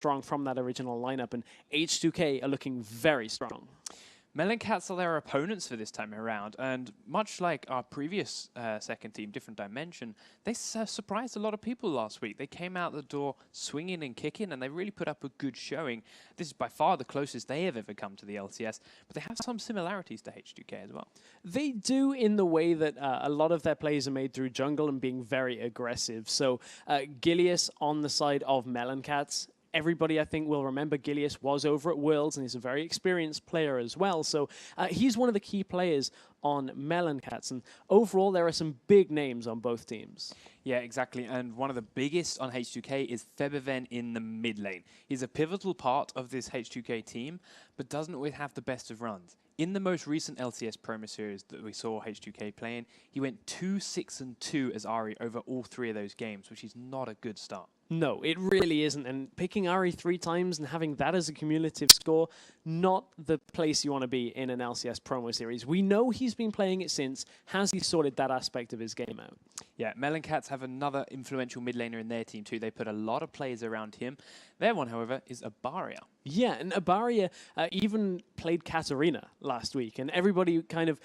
strong from that original lineup, and H2K are looking very strong. Meloncats are their opponents for this time around, and much like our previous second team, Different Dimension, they surprised a lot of people last week. They came out the door swinging and kicking, and they really put up a good showing. This is by far the closest they have ever come to the LCS, but they have some similarities to H2K as well. They do, in the way that a lot of their plays are made through jungle and being very aggressive. So Gilius on the side of Meloncats. Everybody, I think, will remember Gilius was over at Worlds, and he's a very experienced player as well. So he's one of the key players on Meloncats. And overall, there are some big names on both teams. Yeah, exactly. And one of the biggest on H2K is Febiven in the mid lane. He's a pivotal part of this H2K team, but doesn't always have the best of runs. In the most recent LCS promo series that we saw H2K playing, he went 2-6-2 as Ahri over all 3 of those games, which is not a good start. No, it really isn't. And picking Ahri 3 times and having that as a cumulative score, not the place you want to be in an LCS promo series. We know he's been playing it since. Has he sorted that aspect of his game out? Yeah, Meloncats have another influential mid laner in their team too. They put a lot of players around him. Their one, however, is Abaria. Yeah, and Abaria even played Katarina last week. And everybody kind of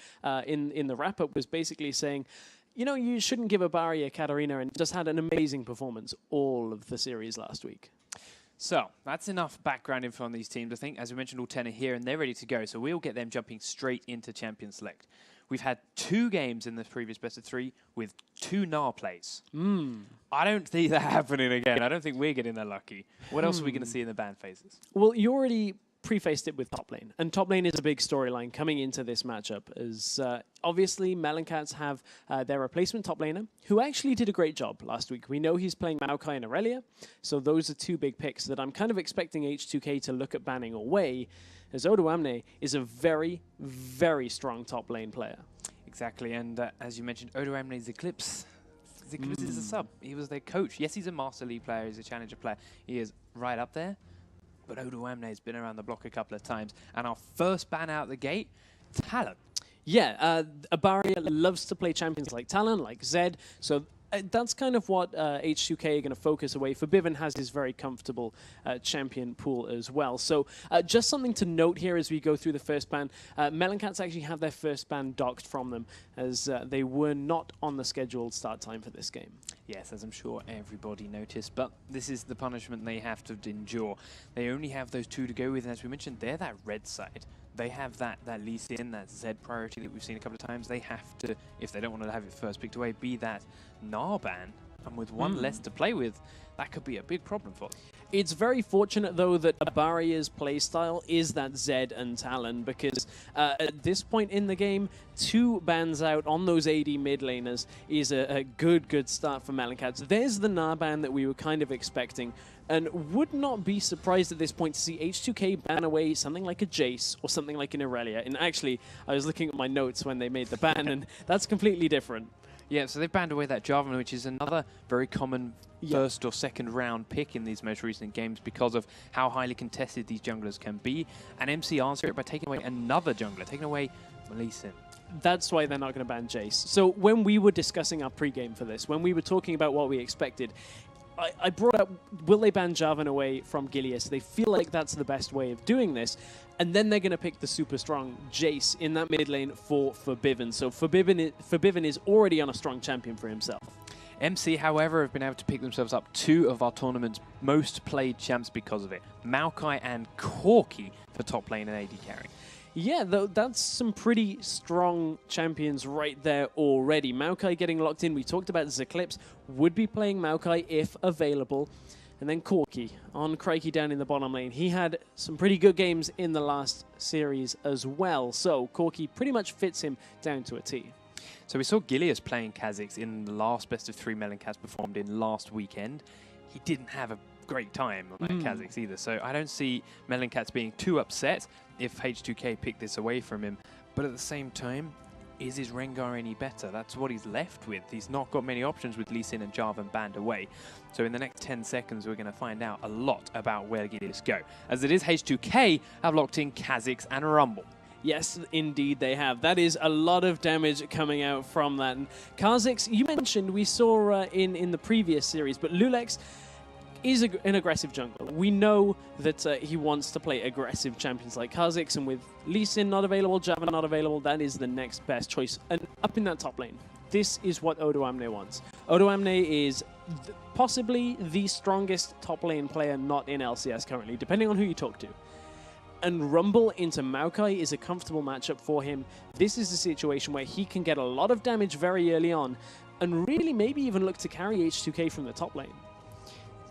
in the wrap-up was basically saying, you know, you shouldn't give Abaria Katarina, and just had an amazing performance all of the series last week. So, that's enough background info on these teams. I think, as we mentioned, all 10 are here and they're ready to go. So we'll get them jumping straight into Champion Select. We've had 2 games in the previous best of 3 with 2 NAR plays. I don't see that happening again. I don't think we're getting that lucky. What else are we going to see in the ban phases? Well, you already prefaced it with top lane, and top lane is a big storyline coming into this matchup, as obviously Meloncats have their replacement top laner, who actually did a great job last week. We know he's playing Maokai and Aurelia, so those are 2 big picks that I'm kind of expecting H2K to look at banning away, as Odoamne is a very, very strong top lane player. Exactly, and as you mentioned, Odoamne's Eclipse. Eclipse is a sub. He was their coach. Yes, he's a Master League player, he's a Challenger player. He is right up there. But Odoamne has been around the block a couple of times. And our first ban out the gate, Talon. Yeah, Abaria loves to play champions like Talon, like Zed, so that's kind of what H2K are going to focus away. Febiven has his very comfortable champion pool as well. So just something to note here as we go through the first ban. Meloncats actually have their first ban docked from them, as they were not on the scheduled start time for this game. Yes, as I'm sure everybody noticed, but this is the punishment they have to endure. They only have those 2 to go with, and as we mentioned, they're that red side. They have that Lee Sin, that Zed priority that we've seen a couple of times. They have to, if they don't want to have it first picked away, be that NAR ban. And with 1 less to play with, that could be a big problem for them. It's very fortunate, though, that Abaria's playstyle is that Zed and Talon, because at this point in the game, 2 bans out on those AD mid laners is a good start for Meloncats. There's the NAR ban that we were kind of expecting, and would not be surprised at this point to see H2K ban away something like a Jace or something like an Aurelia. And actually, I was looking at my notes when they made the ban, and that's completely different. Yeah, so they've banned away that Jarvan, which is another very common first or second round pick in these most recent games because of how highly contested these junglers can be. And MC answer it by taking away another jungler, taking away Lee Sin. That's why they're not going to ban Jace. So when we were discussing our pregame for this, when we were talking about what we expected, I brought up, will they ban Jarvan away from Gilius? They feel like that's the best way of doing this. And then they're going to pick the super strong Jace in that mid lane for Febiven. So Febiven is already on a strong champion for himself. MC, however, have been able to pick themselves up 2 of our tournament's most played champs because of it. Maokai and Corki for top lane and AD carry. Yeah, though, that's some pretty strong champions right there already. Maokai getting locked in. We talked about Eclipse. Would be playing Maokai if available. And then Corki on Crikey down in the bottom lane. He had some pretty good games in the last series as well. So Corki pretty much fits him down to a T. So we saw Gilius playing Kha'Zix in the last best of 3 Meloncats performed in last weekend. He didn't have a great time on that Kha'Zix either. So I don't see Meloncats being too upset if H2K picked this away from him. But at the same time, is his Rengar any better? That's what he's left with. He's not got many options with Lee Sin and Jarvan banned away. So in the next 10 seconds, we're going to find out a lot about where Gilius go. As it is, H2K have locked in Kha'Zix and Rumble. Yes, indeed they have. That is a lot of damage coming out from that. And Kha'Zix, you mentioned we saw in the previous series, but Lulex, is an aggressive jungler. We know that he wants to play aggressive champions like Kha'Zix, and with Lee Sin not available, Java not available, that is the next best choice. And up in that top lane, this is what Odoamne wants. Odoamne is possibly the strongest top lane player not in LCS currently, depending on who you talk to. And Rumble into Maokai is a comfortable matchup for him. This is a situation where he can get a lot of damage very early on, and really maybe even look to carry H2K from the top lane.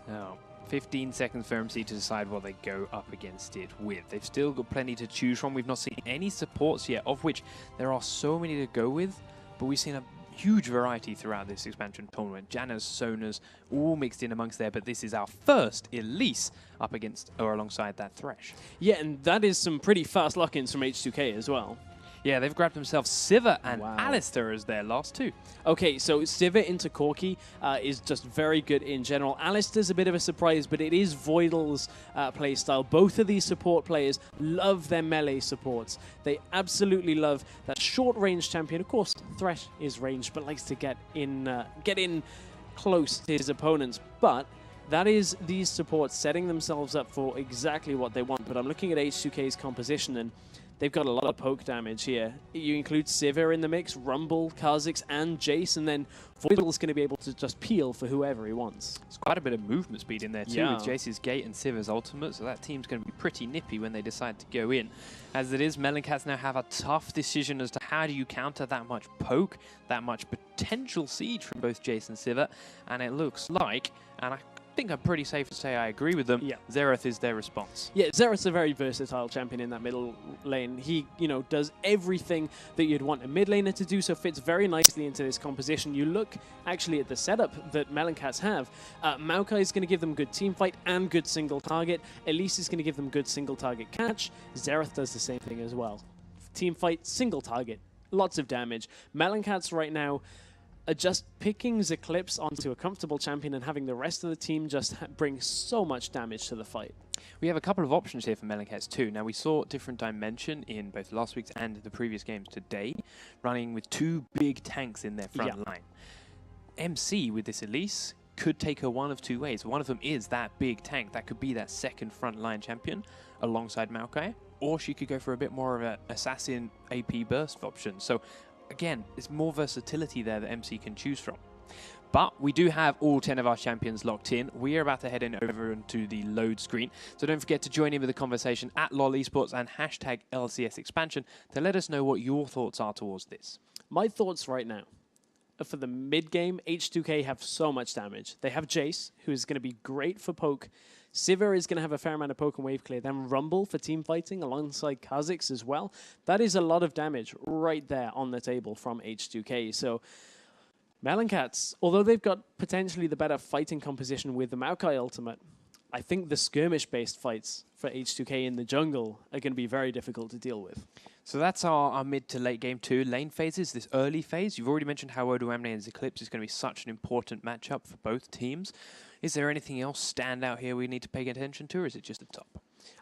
Now, 15 seconds for MC to decide what they go up against it with. They've still got plenty to choose from. We've not seen any supports yet, of which there are so many to go with, but we've seen a huge variety throughout this expansion tournament. Jannas, Sonas, all mixed in amongst there, but this is our first Elise up against or alongside that Thresh. Yeah, and that is some pretty fast lock-ins from H2K as well. Yeah, they've grabbed themselves Sivir and Alistar as their last two. Okay, so Sivir into Corki is just very good in general. Alistar's a bit of a surprise, but it is Voidal's playstyle. Both of these support players love their melee supports. They absolutely love that short-range champion. Of course, Thresh is ranged, but likes to get in close to his opponents. But that is these supports setting themselves up for exactly what they want. But I'm looking at H2K's composition, and they've got a lot of poke damage here. You include Sivir in the mix, Rumble, Kha'Zix, and Jace, and then Voidal's going to be able to just peel for whoever he wants. It's quite a bit of movement speed in there too, with Jace's Gate and Sivir's ultimate, so that team's going to be pretty nippy when they decide to go in. As it is, Meloncats now have a tough decision as to how do you counter that much poke, that much potential siege from both Jace and Sivir, and it looks like, and I think I'm pretty safe to say I agree with them. Xerath is their response. Yeah, Xerath's a very versatile champion in that middle lane. He, does everything that you'd want a mid laner to do, so fits very nicely into this composition. You look actually at the setup that Meloncats have. Maokai is going to give them good team fight and good single target. Elise is going to give them good single target catch. Xerath does the same thing as well. Team fight, single target, lots of damage. Meloncats right now are just picking Eclipse onto a comfortable champion and having the rest of the team just bring so much damage to the fight. We have a couple of options here for Meloncats too. Now, we saw different dimension in both last week's and the previous games today, running with two big tanks in their front line. MC with this Elise could take her one of two ways. One of them is that big tank. That could be that second front line champion alongside Maokai, or she could go for a bit more of an assassin AP burst option. So again, there's more versatility there that MC can choose from. But we do have all 10 of our champions locked in. We are about to head in over into the load screen. So don't forget to join in with the conversation at LOL Esports and hashtag LCS expansion to let us know what your thoughts are towards this. My thoughts right now are for the mid game, H2K have so much damage. They have Jace, who is going to be great for poke. Sivir is going to have a fair amount of poke and wave clear. Then Rumble for team fighting alongside Kha'Zix as well. That is a lot of damage right there on the table from H2K. So Meloncats, although they've got potentially the better fighting composition with the Maokai ultimate, I think the skirmish-based fights for H2K in the jungle are going to be very difficult to deal with. So that's our mid to late game 2 lane phases, this early phase. You've already mentioned how Odoamne and Eclipse is going to be such an important matchup for both teams. Is there anything else stand out here we need to pay attention to, or is it just the top?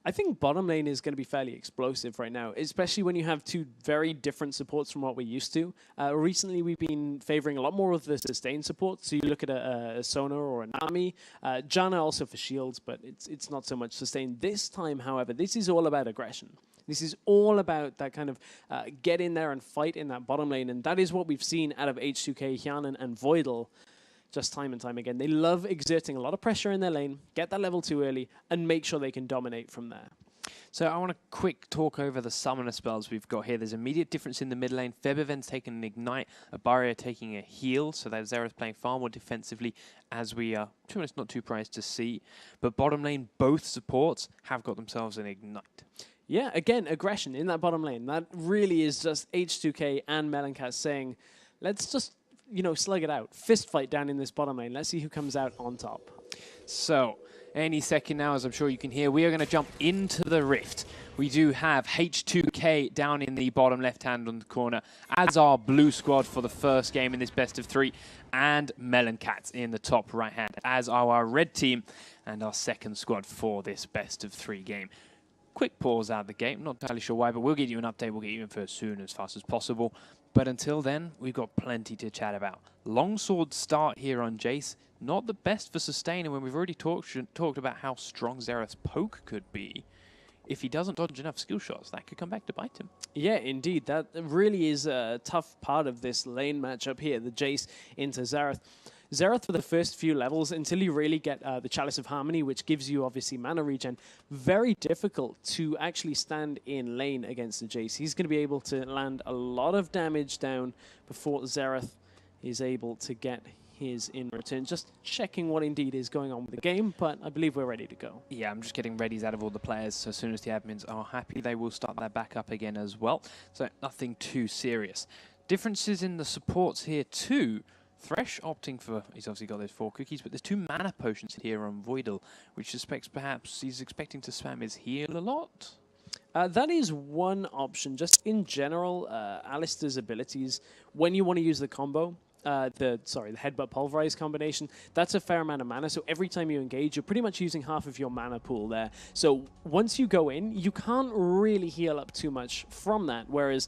I think bottom lane is going to be fairly explosive right now, especially when you have two very different supports from what we're used to. Recently, we've been favoring a lot more of the sustain support. So you look at a Sona or a Nami. Janna also for shields, but it's not so much sustain. This time, however, this is all about aggression. This is all about that kind of get in there and fight in that bottom lane. And that is what we've seen out of H2K, Hyanan, and Voidal just time and time again. They love exerting a lot of pressure in their lane, get that level 2 early, and make sure they can dominate from there. So I want to quick talk over the summoner spells we've got here. There's immediate difference in the mid lane. Febiven's taking an ignite, Abaria taking a heal, so that Xerath playing far more defensively, as we are, to be honest, not too surprised to see. But bottom lane, both supports have got themselves an ignite. Yeah, again, aggression in that bottom lane. That really is just H2K and Meloncats saying, let's just, slug it out. Fist fight down in this bottom lane. Let's see who comes out on top. So, any second now, as I'm sure you can hear, we are going to jump into the Rift. We do have H2K down in the bottom left-hand on the corner as our blue squad for the first game in this best of 3, and Meloncats in the top right-hand as our red team and our second squad for this best of 3 game. Quick pause out of the game, not entirely sure why, but we'll get you an update. We'll get you in for as soon as fast as possible. But until then, we've got plenty to chat about. Longsword start here on Jace. not the best for sustain. And when we've already talked about how strong Xerath's poke could be, if he doesn't dodge enough skill shots, that could come back to bite him. Yeah, indeed. That really is a tough part of this lane matchup here, the Jace into Xerath. Xerath for the first few levels, until you really get the Chalice of Harmony, which gives you obviously mana regen, very difficult to actually stand in lane against the Jace. He's going to be able to land a lot of damage down before Xerath is able to get his in return. Just checking what indeed is going on with the game, but I believe we're ready to go. Yeah, I'm just getting readies out of all the players, so as soon as the admins are happy, they will start that back up again as well. So nothing too serious. Differences in the supports here too. Thresh opting for, he's obviously got those 4 cookies, but there's 2 mana potions here on Voidal, which suspects perhaps he's expecting to spam his heal a lot. That is one option. Just in general, Alistair's abilities, when you want to use the combo, the Headbutt Pulverize combination, that's a fair amount of mana. So every time you engage, you're pretty much using half of your mana pool there. So once you go in, you can't really heal up too much from that. Whereas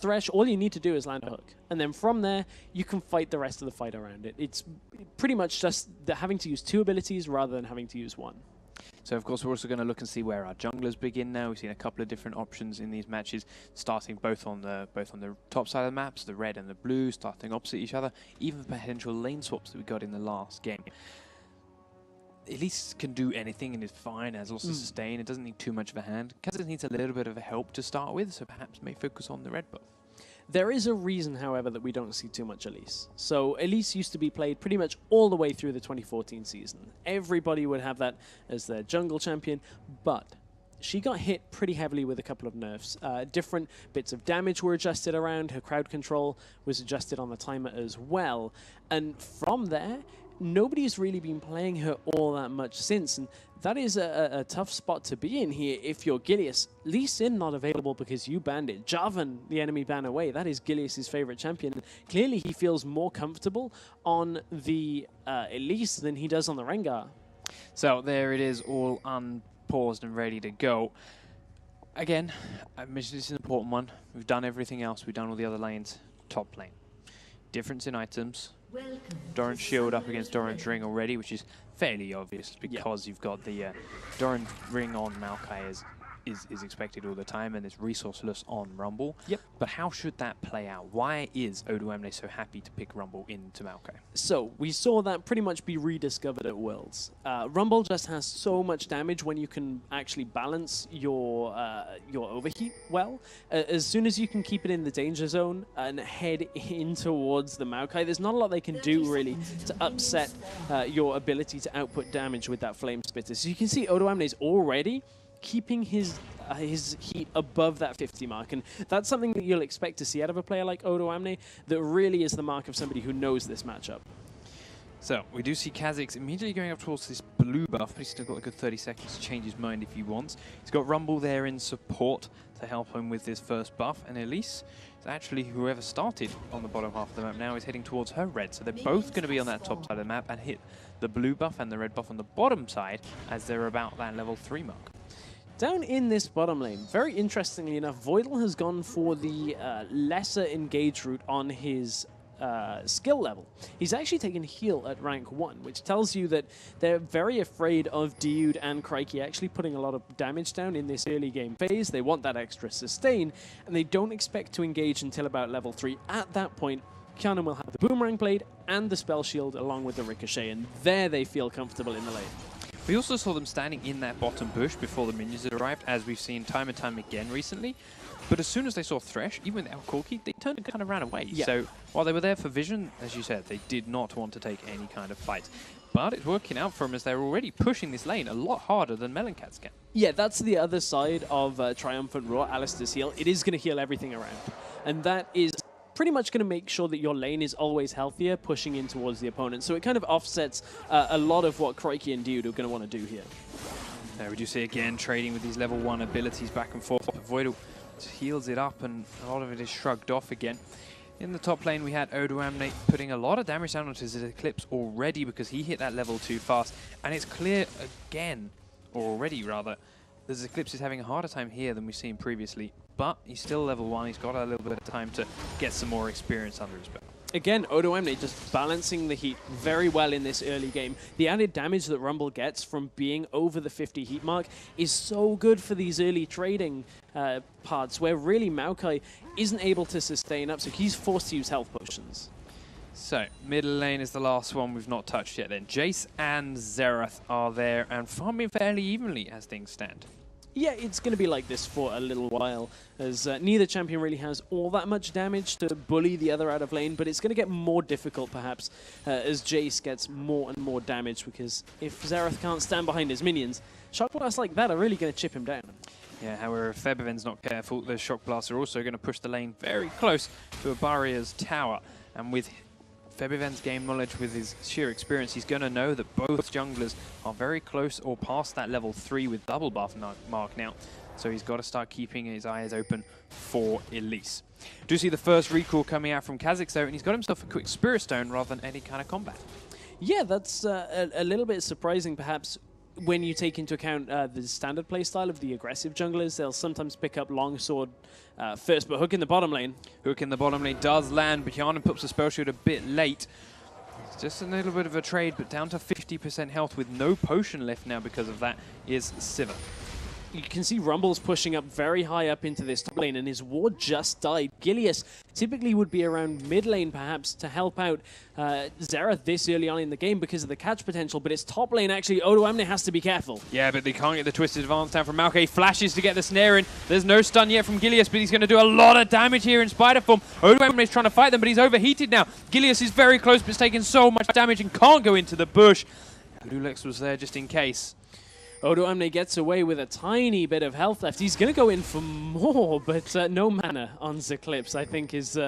Thresh, all you need to do is land a hook. And then from there, you can fight the rest of the fight around it. It's pretty much just having to use 2 abilities rather than having to use 1. So, of course, we're also going to look and see where our junglers begin now. We've seen a couple of different options in these matches, starting both on the top side of the maps, the red and the blue, starting opposite each other, even the potential lane swaps that we got in the last game. Elise can do anything and is fine, has lots of sustain. It doesn't need too much of a hand. Kha'Zix needs a little bit of a help to start with, so perhaps may focus on the red buff. There is a reason, however, that we don't see too much Elise. So Elise used to be played pretty much all the way through the 2014 season. Everybody would have that as their jungle champion, but she got hit pretty heavily with a couple of nerfs. Different bits of damage were adjusted around, her crowd control was adjusted on the timer as well, and from there, nobody's really been playing her all that much since, and that is a tough spot to be in here if you're Gilius. Lee Sin not available because you banned it. Jarvan, the enemy ban away. That is Gilius' favorite champion. And clearly he feels more comfortable on the Elise than he does on the Rengar. So there it is, all unpaused and ready to go. Again, I mentioned this is an important one. We've done everything else. We've done all the other lanes. Top lane. Difference in items. Doran's shield up against Doran's ring already, which is fairly obvious because you've got the Doran's ring on Maokai is expected all the time, and it's resourceless on Rumble. Yep. But how should that play out? Why is Odoamne so happy to pick Rumble into Maokai? So we saw that pretty much be rediscovered at Worlds. Rumble just has so much damage when you can actually balance your overheat well. As soon as you can keep it in the danger zone and head in towards the Maokai, there's not a lot they can do really to upset your ability to output damage with that Flame Spitter. So you can see Odoamne is already keeping his heat above that 50 mark, and that's something that you'll expect to see out of a player like Odoamne. That really is the mark of somebody who knows this matchup. So we do see Kha'Zix immediately going up towards this blue buff, but he's still got a good 30 seconds to change his mind if he wants. He's got Rumble there in support to help him with his first buff, and Elise is actually whoever started on the bottom half of the map now is heading towards her red. So they're both going to be on that top side of the map and hit the blue buff and the red buff on the bottom side as they're about that level 3 mark. Down in this bottom lane, very interestingly enough, Voidal has gone for the lesser engage route on his skill level. He's actually taken heal at rank 1, which tells you that they're very afraid of Dude and Crikey actually putting a lot of damage down in this early game phase. They want that extra sustain, and they don't expect to engage until about level 3. At that point, Kiana will have the Boomerang Blade and the Spell Shield along with the Ricochet, and there they feel comfortable in the lane. We also saw them standing in that bottom bush before the minions had arrived, as we've seen time and time again recently. But as soon as they saw Thresh, even without Corki, they turned and kind of ran away. Yeah. So while they were there for vision, as you said, they did not want to take any kind of fight. But it's working out for them as they're already pushing this lane a lot harder than Meloncats can. Yeah, that's the other side of Triumphant Roar, Alistair's heal. It is going to heal everything around. And that is pretty much going to make sure that your lane is always healthier, pushing in towards the opponent. So it kind of offsets a lot of what Crikey and Dude are going to want to do here. There we do see again trading with these level 1 abilities back and forth. Voidal heals it up and a lot of it is shrugged off again. In the top lane we had Odoamne putting a lot of damage down onto his Eclipse already because he hit that level too fast. And it's clear again, or already rather, that Eclipse is having a harder time here than we've seen previously. But he's still level 1, he's got a little bit of time to get some more experience under his belt. Again, Odoamne just balancing the heat very well in this early game. The added damage that Rumble gets from being over the 50 heat mark is so good for these early trading parts where really Maokai isn't able to sustain up, so he's forced to use health potions. So, middle lane is the last one we've not touched yet then. Jace and Xerath are there and farming fairly evenly as things stand. Yeah, it's going to be like this for a little while, as neither champion really has all that much damage to bully the other out of lane, but it's going to get more difficult, perhaps, as Jace gets more and more damage, because if Xerath can't stand behind his minions, shock blasts like that are really going to chip him down. Yeah, however, if Febiven's not careful, those shock blasts are also going to push the lane very close to a barrier's tower, and with Febiven's game knowledge, with his sheer experience, he's going to know that both junglers are very close or past that level 3 with double buff mark now. So he's got to start keeping his eyes open for Elise. Do see the first recall coming out from Kha'Zix though, and he's got himself a quick Spirit Stone rather than any kind of combat. Yeah, that's a little bit surprising perhaps when you take into account the standard playstyle of the aggressive junglers. They'll sometimes pick up longsword first, but hook in the bottom lane. Hook in the bottom lane does land, but Yana puts the spell shield a bit late. It's just a little bit of a trade, but down to 50% health with no potion left now because of that is Sivir. You can see Rumble's pushing up very high up into this top lane, and his ward just died. Gilius typically would be around mid lane, perhaps, to help out Xerath this early on in the game because of the catch potential, but it's top lane, actually. Odoamne has to be careful. Yeah, but they can't get the Twisted Advance down from Maokai. Flashes to get the snare in. There's no stun yet from Gilius, but he's going to do a lot of damage here in Spider form. Odoamne is trying to fight them, but he's overheated now. Gilius is very close, but it's taking so much damage and can't go into the bush. Lulex was there just in case. Odoamne gets away with a tiny bit of health left. He's going to go in for more, but no mana on Eclipse, I think, is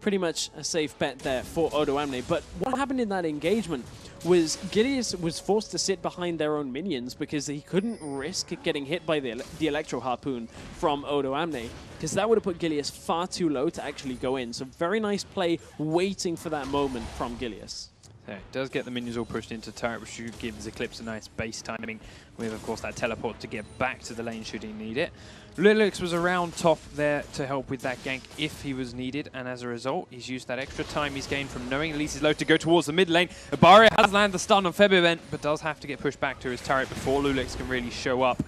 pretty much a safe bet there for Odoamne. But what happened in that engagement was Gilius was forced to sit behind their own minions because he couldn't risk getting hit by the Electro Harpoon from Odoamne, because that would have put Gilius far too low to actually go in. So very nice play, waiting for that moment from Gilius. So it does get the minions all pushed into turret, which should give Eclipse a nice base timing with, of course, that teleport to get back to the lane should he need it. Lilix was around top there to help with that gank if he was needed, and as a result, he's used that extra time he's gained from knowing Elise is low to go towards the mid lane. Abaria has landed the stun on Febiven, but does have to get pushed back to his turret before Lulix can really show up.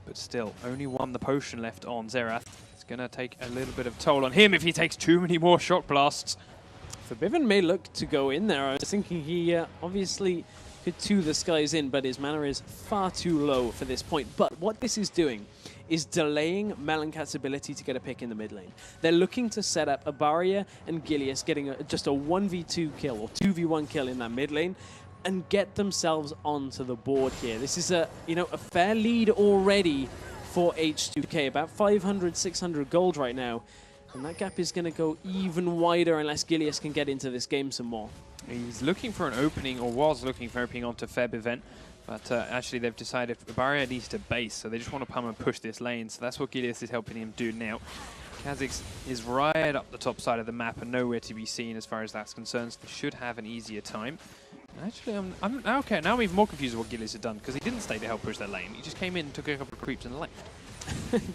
But still, only one the potion left on Xerath. It's going to take a little bit of toll on him if he takes too many more shock blasts. Febiven may look to go in there. I was thinking he obviously could 2 the skies in, but his mana is far too low for this point. But what this is doing is delaying Meloncats' ability to get a pick in the mid lane. They're looking to set up Abaria and Gilius getting just a 1v2 kill or 2v1 kill in that mid lane and get themselves onto the board here. This is a fair lead already for H2K, about 500, 600 gold right now. And that gap is going to go even wider unless Gilius can get into this game some more. He's looking for an opening, or was looking for an opening onto Febiven, but actually they've decided Abaria needs to base, so they just want to pump and push this lane, so that's what Gilius is helping him do now. Kha'Zix is right up the top side of the map and nowhere to be seen as far as that's concerned, so they should have an easier time. Actually, I'm okay, now I'm even more confused with what Gilius had done, because he didn't stay to help push that lane. He just came in, took a couple of creeps and left.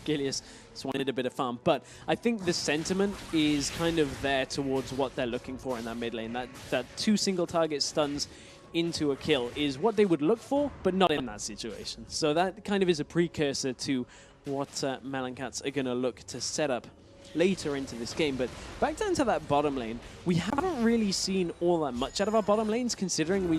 Gilius just wanted a bit of farm, but I think the sentiment is kind of there towards what they're looking for in that mid lane. That 2 single target stuns into a kill is what they would look for, but not in that situation. So that kind of is a precursor to what Meloncats are going to look to set up later into this game. But back down to that bottom lane, we haven't really seen all that much out of our bottom lanes, considering we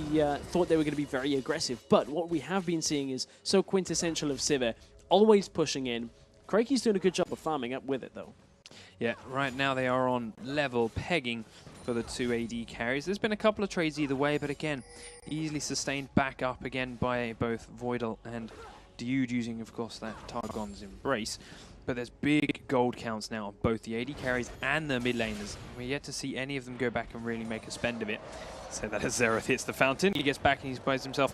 thought they were going to be very aggressive. But what we have been seeing is so quintessential of Sivir, always pushing in. Craiky's doing a good job of farming up with it, though. Yeah, right now they are on level pegging for the 2 AD carries. There's been a couple of trades either way, but again, easily sustained back up again by both Voidal and Dude using, of course, that Targon's Embrace. But there's big gold counts now on both the AD carries and the mid laners. We're yet to see any of them go back and really make a spend of it. So that as Xerath hits the fountain, he gets back and he buys himself,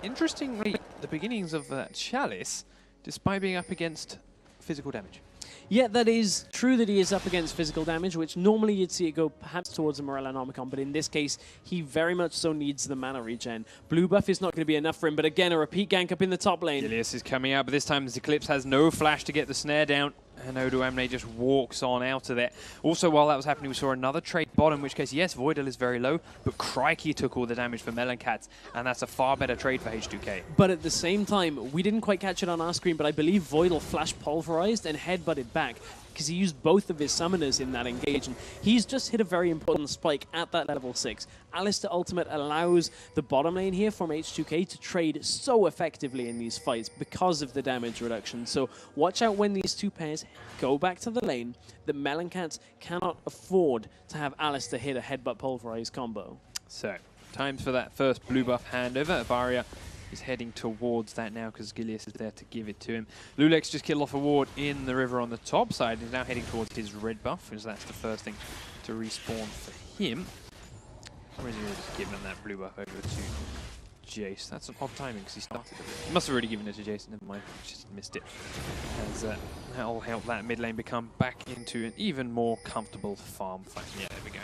interestingly, the beginnings of that Chalice, despite being up against physical damage. Yeah, that is true that he is up against physical damage, which normally you'd see it go perhaps towards a Morellonomicon, but in this case, he very much so needs the mana regen. Blue buff is not going to be enough for him, but again, a repeat gank up in the top lane. Gilius is coming out, but this time Eclipse has no flash to get the snare down, And Odoamne just walks on out of there. Also, while that was happening, we saw another trade bottom, in which case, yes, Voidal is very low, but Crikey took all the damage for Meloncats, and that's a far better trade for H2K. But at the same time, we didn't quite catch it on our screen, but I believe Voidal flash pulverized and headbutted back because he used both of his summoners in that engage, and he's just hit a very important spike at that level 6. Alistar Ultimate allows the bottom lane here from H2K to trade so effectively in these fights because of the damage reduction. So watch out when these two pairs go back to the lane. The Meloncats cannot afford to have Alistar hit a headbutt pulverize combo. So, time for that first blue buff handover. Avaria is heading towards that now because Gilius is there to give it to him. Lulex just killed off a ward in the river on the top side. He's now heading towards his red buff, because that's the first thing to respawn for him. Or is he already given that blue buff over to Jace? That's an odd timing because he started it. He must have already given it to Jace. Never mind, just missed it. As that'll help that mid lane become back into an even more comfortable farm fight. Yeah, there we go.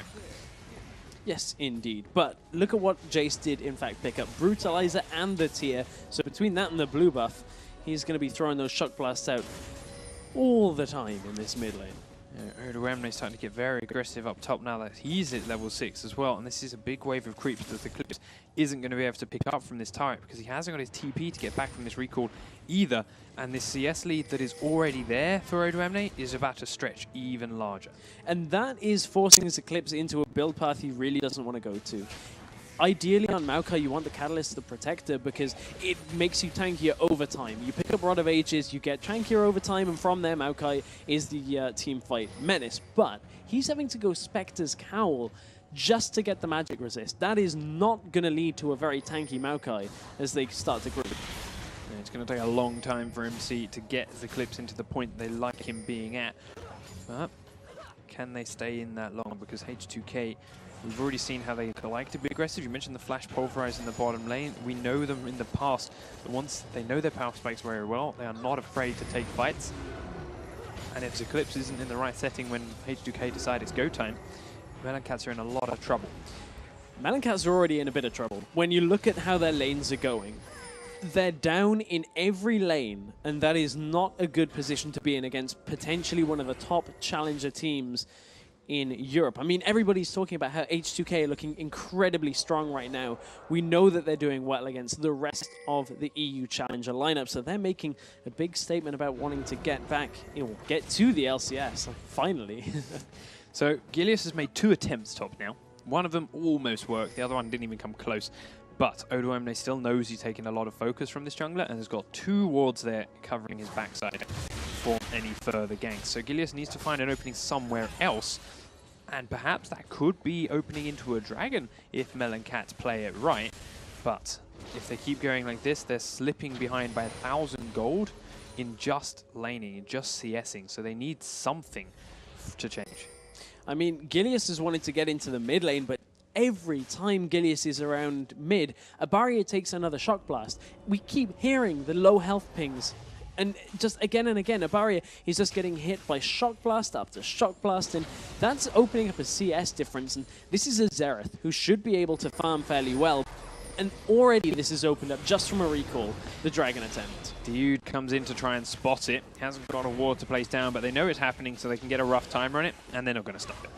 Yes, indeed. But look at what Jace did, in fact, pick up Brutalizer and the tier. So between that and the blue buff, he's going to be throwing those shock blasts out all the time in this mid lane. Yeah, Odoamne is starting to get very aggressive up top now that he's at level 6 as well. And this is a big wave of creeps that the Eclipse isn't going to be able to pick up from this turret because he hasn't got his TP to get back from this recall either. And this CS lead that is already there for Odoamne is about to stretch even larger. And that is forcing his Eclipse into a build path he really doesn't want to go to. Ideally on Maokai, you want the Catalyst, the Protector, because it makes you tankier over time. You pick up Rod of Ages, you get tankier over time, and from there, Maokai is the team fight menace. But he's having to go Spectre's Cowl just to get the magic resist. That is not going to lead to a very tanky Maokai as they start to group. Yeah, it's going to take a long time for MC to get the Eclipse into the point they like him being at. But can they stay in that long? Because H2K, we've already seen how they like to be aggressive. You mentioned the flash pulverize in the bottom lane. We know them in the past. But once they know their power spikes very well, they are not afraid to take fights. And if Eclipse isn't in the right setting when H2K decide it's go time, Meloncats are in a lot of trouble. Meloncats are already in a bit of trouble. When you look at how their lanes are going, they're down in every lane, and that is not a good position to be in against potentially one of the top challenger teams in Europe. I mean, everybody's talking about how H2K are looking incredibly strong right now. We know that they're doing well against the rest of the EU Challenger lineup, so they're making a big statement about wanting to get back, get to the LCS, finally. So, Gilius has made 2 attempts top now. One of them almost worked, the other one didn't even come close. But Odoamne still knows he's taking a lot of focus from this jungler and has got 2 wards there covering his backside for any further ganks. So Gilius needs to find an opening somewhere else, and perhaps that could be opening into a dragon if Meloncats play it right. But if they keep going like this, they're slipping behind by 1,000 gold in just laning, in just CSing. So they need something to change. I mean, Gilius has wanted to get into the mid lane, but every time Gilius is around mid, a barrier takes another shock blast. We keep hearing the low health pings. And just again and again, a barrier is just getting hit by shock blast after shock blast, and that's opening up a CS difference. And this is a Xerath who should be able to farm fairly well. And already this has opened up, just from a recall, the Dragon attempt. Dude comes in to try and spot it. Hasn't got a ward to place down, but they know it's happening, so they can get a rough timer on it, and they're not going to stop it.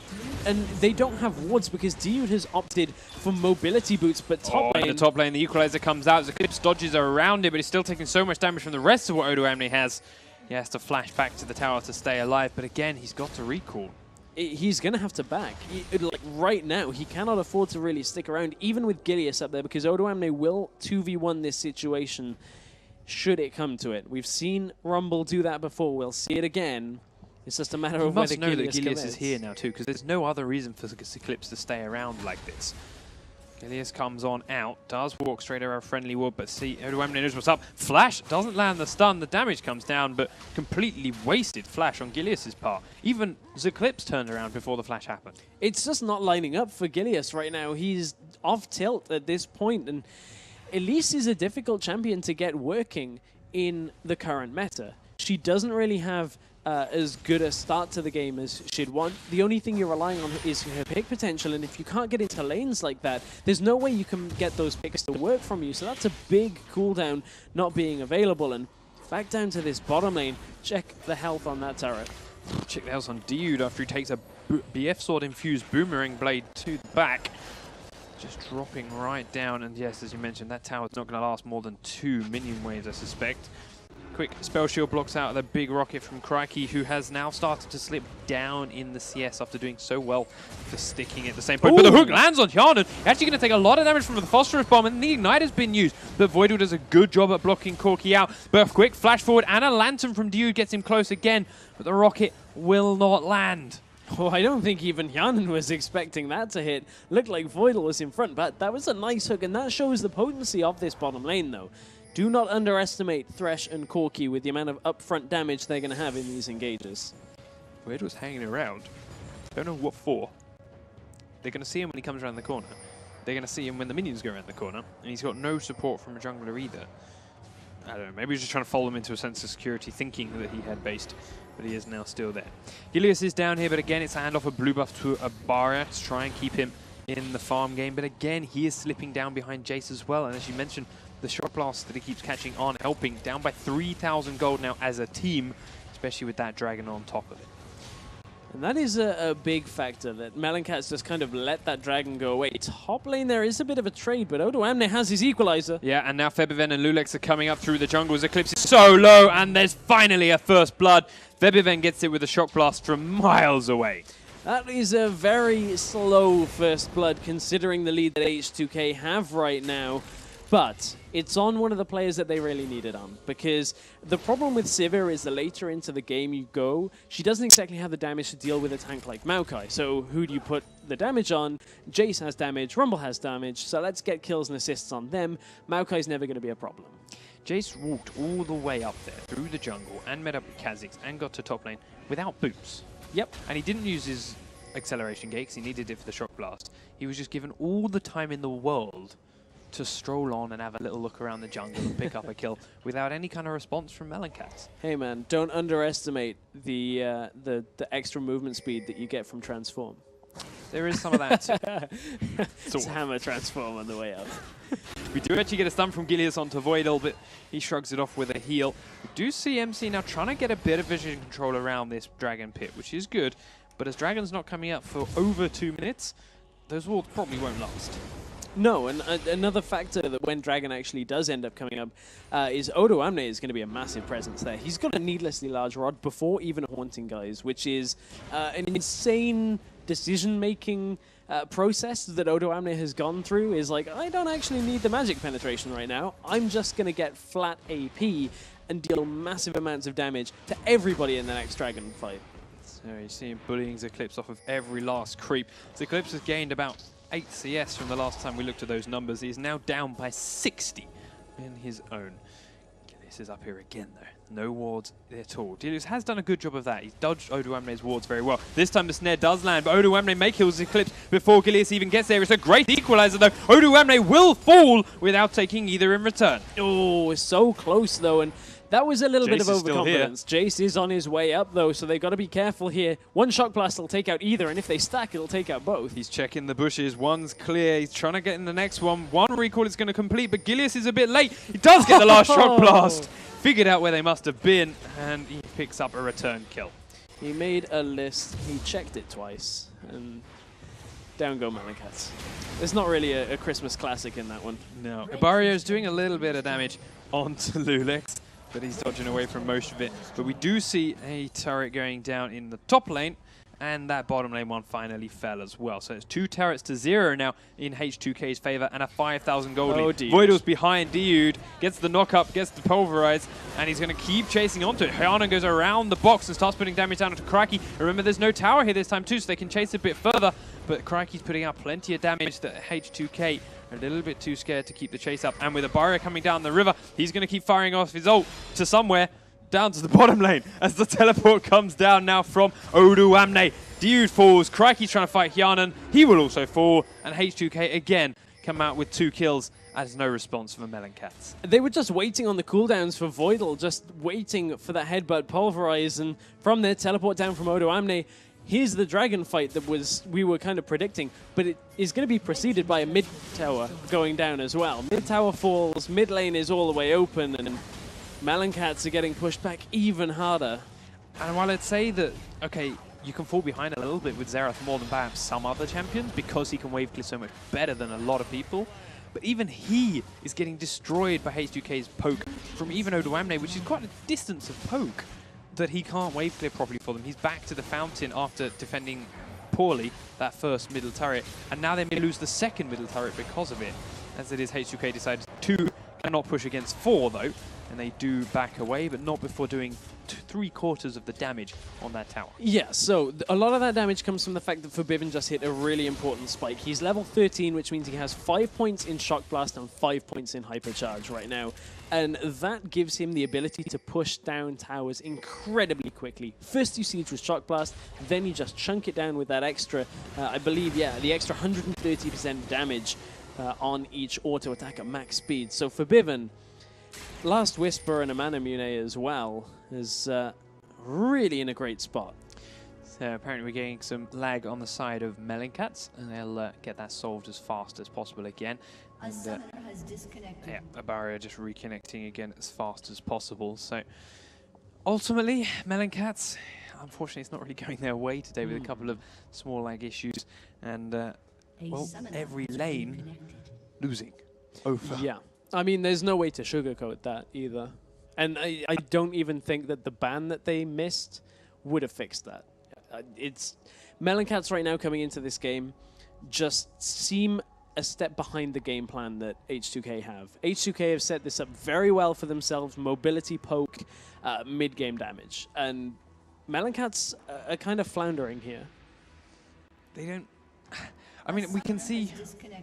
And they don't have wards because Dude has opted for mobility boots, but top lane... in the top lane, the Equalizer comes out. Eclipse dodges around it, but he's still taking so much damage from the rest of what Odoamne has. He has to flash back to the tower to stay alive, but again, he's got to recall. He's going to have to back. Like right now, he cannot afford to really stick around, even with Gilius up there, because Odoamne will 2v1 this situation should it come to it. We've seen Rumble do that before. We'll see it again. It's just a matter of whether Gilius is here now too, because there's no other reason for Eclipse to stay around like this. Gilius comes on out, does walk straight over a friendly wood, but see, Odoamne knows what's up. Flash doesn't land the stun, the damage comes down, but completely wasted Flash on Gilius's part. Even Eclipse turned around before the Flash happened. It's just not lining up for Gilius right now. He's off tilt at this point, and Elise is a difficult champion to get working in the current meta. She doesn't really have as good a start to the game as she'd want. The only thing you're relying on is her pick potential, and if you can't get into lanes like that, there's no way you can get those picks to work from you. So that's a big cooldown not being available, and Back down to this bottom lane. Check the health on that turret. Check the health on Dude after he takes a BF Sword infused Boomerang Blade to the back. Just dropping right down. And yes, as you mentioned, that tower's not going to last more than 2 minion waves, I suspect. Quick spell shield blocks out the big rocket from Crikey, who has now started to slip down in the CS after doing so well for sticking at the same point. Ooh. But the hook lands on Hjarnan. Actually going to take a lot of damage from the Phosphorus Bomb, and the Ignite has been used. But Voidal does a good job at blocking Corki out. But a quick flash forward and a Lantern from Dude gets him close again. But the rocket will not land. Oh, I don't think even Hjarnan was expecting that to hit. Looked like Voidal was in front, but that was a nice hook, and that shows the potency of this bottom lane, though. Do not underestimate Thresh and Corki with the amount of upfront damage they're going to have in these engages. Voidal's hanging around. Don't know what for. They're going to see him when he comes around the corner. They're going to see him when the minions go around the corner, and he's got no support from a jungler either. I don't know, maybe he's just trying to follow him into a sense of security, thinking that he had based, but he is now still there. Gilius is down here, but again, it's a handoff of blue buff to Abaria to try and keep him in the farm game. But again, he is slipping down behind Jace as well, and as you mentioned, the Shock Blast that he keeps catching on helping, down by 3,000 gold now as a team, especially with that dragon on top of it. And that is a big factor, that Meloncats just kind of let that dragon go away. Top lane there is a bit of a trade, but Odoamne has his equalizer. Yeah, and now Febiven and Lulex are coming up through the jungle as Eclipse is so low, and there's finally a first blood. Febiven gets it with a Shock Blast from miles away. That is a very slow first blood, considering the lead that H2K have right now. But it's on one of the players that they really need it on, because the problem with Sivir is the later into the game you go, she doesn't exactly have the damage to deal with a tank like Maokai. So who do you put the damage on? Jace has damage, Rumble has damage, so let's get kills and assists on them. Maokai's never going to be a problem. Jace walked all the way up there through the jungle and met up with Kha'Zix and got to top lane without boots. Yep. And he didn't use his acceleration gate because he needed it for the Shock Blast. He was just given all the time in the world to stroll on and have a little look around the jungle and pick up a kill without any kind of response from Meloncats. Hey man, don't underestimate the extra movement speed that you get from Transform. There is some of that too. It's Hammer Transform on the way up. We do actually get a stun from Gilius onto Voidal, but he shrugs it off with a heal. We do see MC now trying to get a bit of vision control around this Dragon Pit, which is good, but as Dragon's not coming up for over 2 minutes, those wards probably won't last. No, and another factor that when Dragon actually does end up coming up is Odoamne is going to be a massive presence there. He's got a needlessly large rod before even haunting guys, which is an insane decision-making process that Odoamne has gone through. Is like, I don't actually need the magic penetration right now. I'm just going to get flat AP and deal massive amounts of damage to everybody in the next Dragon fight. So you see him bullying Eclipse off of every last creep. Eclipse has gained about 8 CS from the last time we looked at those numbers. He's now down by 60 in his own. This is up here again, though. No wards at all. Delius has done a good job of that. He's dodged Odoamne's wards very well. This time the snare does land, but Odoamne may kill Eclipse before Gilius even gets there. It's a great equalizer, though. Odoamne will fall without taking either in return. Oh, it's so close, though, and that was a little bit of overconfidence. Jace is on his way up, though, so they've got to be careful here. One Shock Blast will take out either, and if they stack, it'll take out both. He's checking the bushes. One's clear. He's trying to get in the next one. One recall is going to complete, but Gilius is a bit late. He does get the last Shock Blast. Figured out where they must have been, and he picks up a return kill. He made a list. He checked it twice, and down go Meloncats. There's not really a Christmas classic in that one. No. Barrio's doing a little bit of damage onto Lulex, but he's dodging away from most of it. But we do see a turret going down in the top lane, and that bottom lane one finally fell as well. So it's 2 turrets to 0 now in H2K's favor, and a 5,000 gold lead. Voidal's behind Dude, gets the knock up, gets the pulverize, and he's going to keep chasing onto it. Hjarnan goes around the box and starts putting damage down onto Crikey. Remember, there's no tower here this time too, so they can chase a bit further, but Crikey's putting out plenty of damage that H2K are a little bit too scared to keep the chase up. And with a barrier coming down the river, he's going to keep firing off his ult to somewhere down to the bottom lane as the teleport comes down now from Odoamne. Dude falls. Crikey's trying to fight Hjarnan. He will also fall. And H2K again come out with 2 kills as no response from the Meloncats. They were just waiting on the cooldowns for Voidal, just waiting for that headbutt pulverize. And from there, teleport down from Odoamne. Here's the dragon fight that we were kind of predicting, but it is going to be preceded by a mid tower going down as well. Mid tower falls, mid lane is all the way open, and Meloncats are getting pushed back even harder. And while I'd say that, okay, you can fall behind a little bit with Xerath more than perhaps some other champions because he can wave clear so much better than a lot of people. But even he is getting destroyed by H2K's poke from even Odoamne, which is quite a distance of poke that he can't wave clear properly for them. He's back to the fountain after defending poorly that first middle turret, and now they may lose the second middle turret because of it. As it is, H2K decided 2 cannot push against 4 though, and they do back away, but not before doing 3/4 of the damage on that tower. Yeah, so a lot of that damage comes from the fact that Forbidden just hit a really important spike. He's level 13, which means he has 5 points in Shock Blast and 5 points in Hypercharge right now. And that gives him the ability to push down towers incredibly quickly. First you siege with Shock Blast, then you just chunk it down with that extra, I believe, yeah, the extra 130% damage on each auto attack at max speed. So Forbidden, Last Whisper and a Mana Mune as well is really in a great spot. So apparently we're getting some lag on the side of Meloncats, and they'll get that solved as fast as possible again. And, has disconnected. yeah, a barrier just reconnecting again as fast as possible. So ultimately, Meloncats, unfortunately, it's not really going their way today with a couple of small lag issues, and well, every lane losing over. Yeah. I mean, there's no way to sugarcoat that either. And I don't even think that the ban that they missed would have fixed that. It's Meloncats right now coming into this game just seem a step behind the game plan that H2K have. H2K have set this up very well for themselves, mobility poke, mid-game damage. And Meloncats are kind of floundering here. They don't... I mean, we can see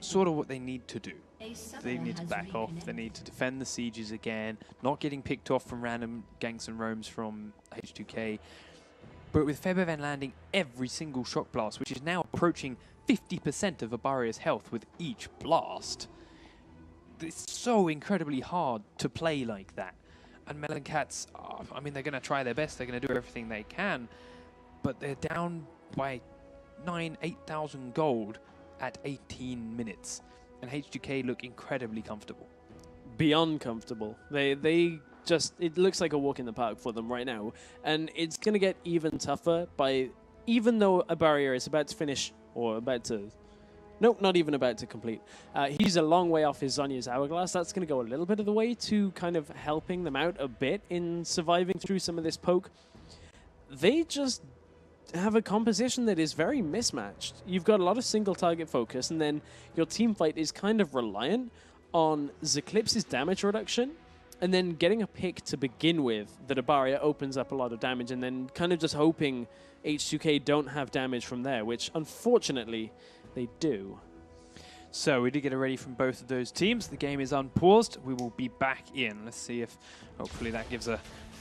sort of what they need to do. They need to back off, they need to defend the sieges again, not getting picked off from random ganks and roams from H2K. But with Febevan landing every single shock blast, which is now approaching 50% of Abaria's health with each blast, it's so incredibly hard to play like that. And Meloncats, I mean, they're going to try their best, they're going to do everything they can, but they're down by 8,000 gold at 18 minutes. And H2K look incredibly comfortable. Beyond comfortable. They just, it looks like a walk in the park for them right now. And it's going to get even tougher by, even though a barrier is about to finish, or about to, nope, not even about to complete. He's a long way off his Zhonya's Hourglass. That's going to go a little bit of the way to kind of helping them out a bit in surviving through some of this poke. They just have a composition that is very mismatched. You've got a lot of single target focus, and then your team fight is kind of reliant on Eclipse's damage reduction, and then getting a pick to begin with that a barrier opens up a lot of damage, and then kind of just hoping H2K don't have damage from there, which unfortunately they do. So we did get a ready from both of those teams. The game is unpaused. We will be back in. Let's see if hopefully that gives a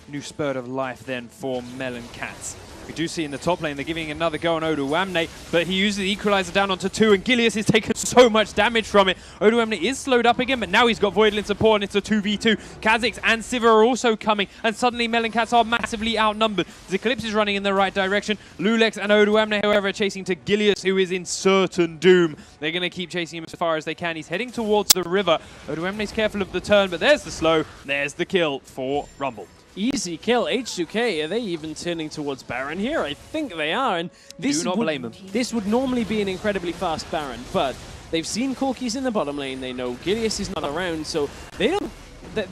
new spurt of life then for Meloncats. We do see in the top lane they're giving another go on Odoamne, but he uses the equalizer down onto 2, and Gilius has taken so much damage from it. Odoamne is slowed up again, but now he's got Voidlin support, and it's a 2v2. Kha'Zix and Sivir are also coming, and suddenly Meloncats are massively outnumbered. Eclipse is running in the right direction. Lulex and Odoamne, however, are chasing to Gilius, who is in certain doom. They're going to keep chasing him as far as they can. He's heading towards the river. Odoamne's careful of the turn, but there's the slow. There's the kill for Rumble. Easy kill. H2K, are they even turning towards Baron here? I think they are. And this do not blame them. This would normally be an incredibly fast Baron, but they've seen Corki's in the bottom lane. They know Gilius is not around, so they don't.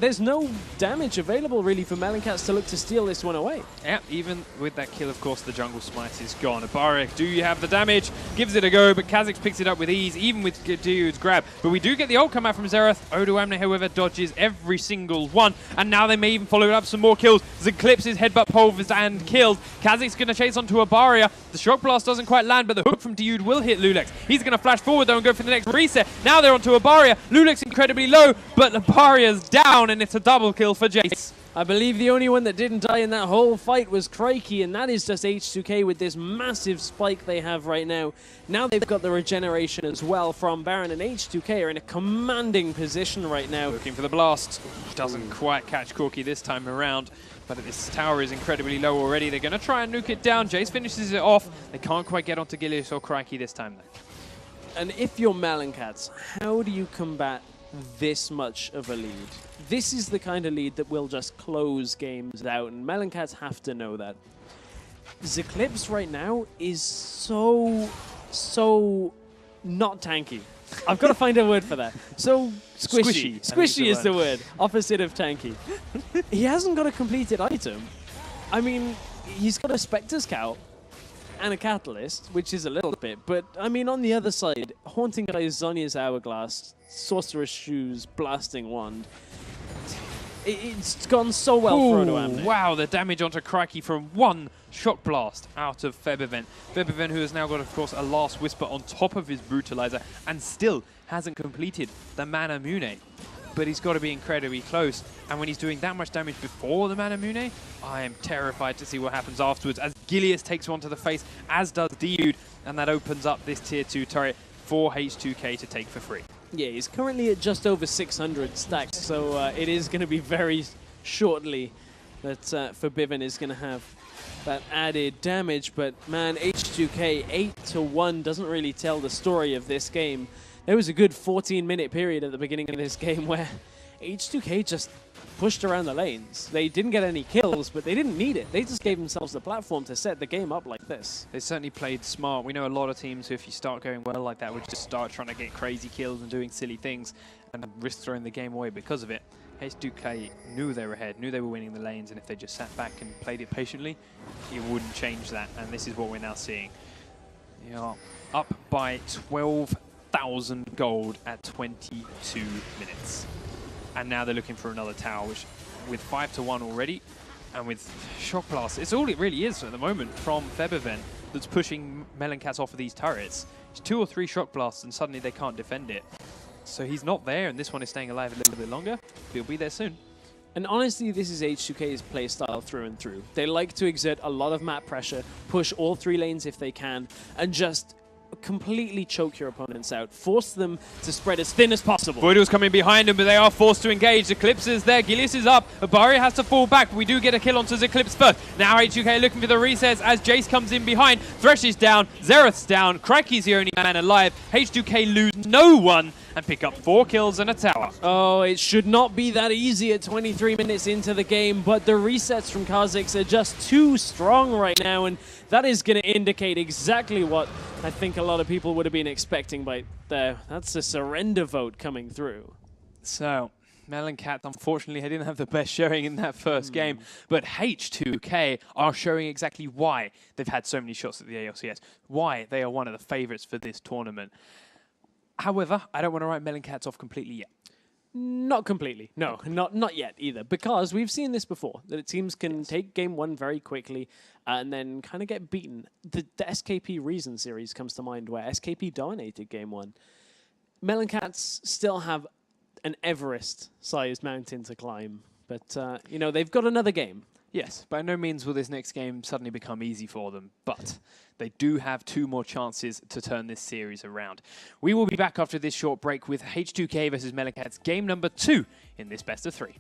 There's no damage available really for Meloncats to look to steal this one away. Yeah, even with that kill, of course, the jungle smite is gone. Abarik, do you have the damage? Gives it a go, but Kha'Zix picks it up with ease, even with Dude's grab. But we do get the ult come out from Xerath. Odoamne, however, dodges every single one. And now they may even follow it up some more kills. Eclipse's headbutt pulverized and killed. Kha'Zix going to chase onto Abaria. The shock blast doesn't quite land, but the hook from Dude will hit Lulex. He's going to flash forward, though, and go for the next reset. Now they're onto Abaria. Lulex incredibly low, but Abaria's down, and it's a double kill for Jace. I believe the only one that didn't die in that whole fight was Crikey, and that is just H2K with this massive spike they have right now. Now they've got the regeneration as well from Baron, and H2K are in a commanding position right now. Looking for the blast. Doesn't quite catch Corki this time around, but this tower is incredibly low already. They're going to try and nuke it down. Jace finishes it off. They can't quite get onto Gilius or Crikey this time, though. And if you're Meloncats, how do you combat this much of a lead. This is the kind of lead that will just close games out, and Meloncats have to know that. Eclipse right now is so not tanky. I've got to find a word for that. So squishy. Squishy is the word. Opposite of tanky. He hasn't got a completed item. I mean, he's got a Spectre's Cowl and a Catalyst, which is a little bit. But, I mean, on the other side, Haunting Eyes, Zhonya's Hourglass, Sorcerer's Shoes, Blasting Wand. It's gone so well for Odoamne. Wow, the damage onto Crikey from one Shock Blast out of Febiven. Febiven, who has now got, of course, a Last Whisper on top of his Brutalizer and still hasn't completed the Mana Mune. But he's got to be incredibly close. And when he's doing that much damage before the Mana Mune, I am terrified to see what happens afterwards as Gilius takes one to the face, as does Dude, and that opens up this Tier 2 turret for H2K to take for free. Yeah, he's currently at just over 600 stacks, so it is going to be very shortly that Febiven is going to have that added damage. But man, H2K 8-1 doesn't really tell the story of this game. There was a good 14-minute period at the beginning of this game where H2K just pushed around the lanes. They didn't get any kills, but they didn't need it. They just gave themselves the platform to set the game up like this. They certainly played smart. We know a lot of teams who, if you start going well like that, would just start trying to get crazy kills and doing silly things and risk throwing the game away because of it. H2K knew they were ahead, knew they were winning the lanes, and if they just sat back and played it patiently, it wouldn't change that. And this is what we're now seeing. They are up by 12,000 gold at 22 minutes. And now they're looking for another tower, which with 5-1 already, and with Shock Blast, it's all it really is at the moment from Febiven that's pushing Meloncats off of these turrets. It's 2 or 3 Shock Blasts, and suddenly they can't defend it. So he's not there, and this one is staying alive a little bit longer. He'll be there soon. And honestly, this is H2K's playstyle through and through. They like to exert a lot of map pressure, push all 3 lanes if they can, and just completely choke your opponents out. Force them to spread as thin as possible. Voidal's coming behind him, but they are forced to engage. Eclipse is there. Gilius is up. Abari has to fall back, but we do get a kill onto Eclipse first. Now H2K looking for the resets as Jace comes in behind. Thresh is down. Zereth's down. Crikey's the only man alive. H2K lose no one and pick up 4 kills and a tower. Oh, it should not be that easy at 23 minutes into the game, but the resets from Kha'Zix are just too strong right now, and that is going to indicate exactly what I think a lot of people would have been expecting by there. That's a surrender vote coming through. So, Meloncats, unfortunately, they didn't have the best showing in that first game, but H2K are showing exactly why they've had so many shots at the ALCS, why they are one of the favorites for this tournament. However, I don't want to write Meloncats off completely yet. Not completely. No, not yet either. Because we've seen this before, that teams can take game 1 very quickly and then kind of get beaten. The SKP Reason series comes to mind where SKP dominated game 1. Meloncats still have an Everest-sized mountain to climb. But, you know, they've got another game. Yes, by no means will this next game suddenly become easy for them, but they do have 2 more chances to turn this series around. We will be back after this short break with H2K versus Meloncats game number 2 in this best of 3.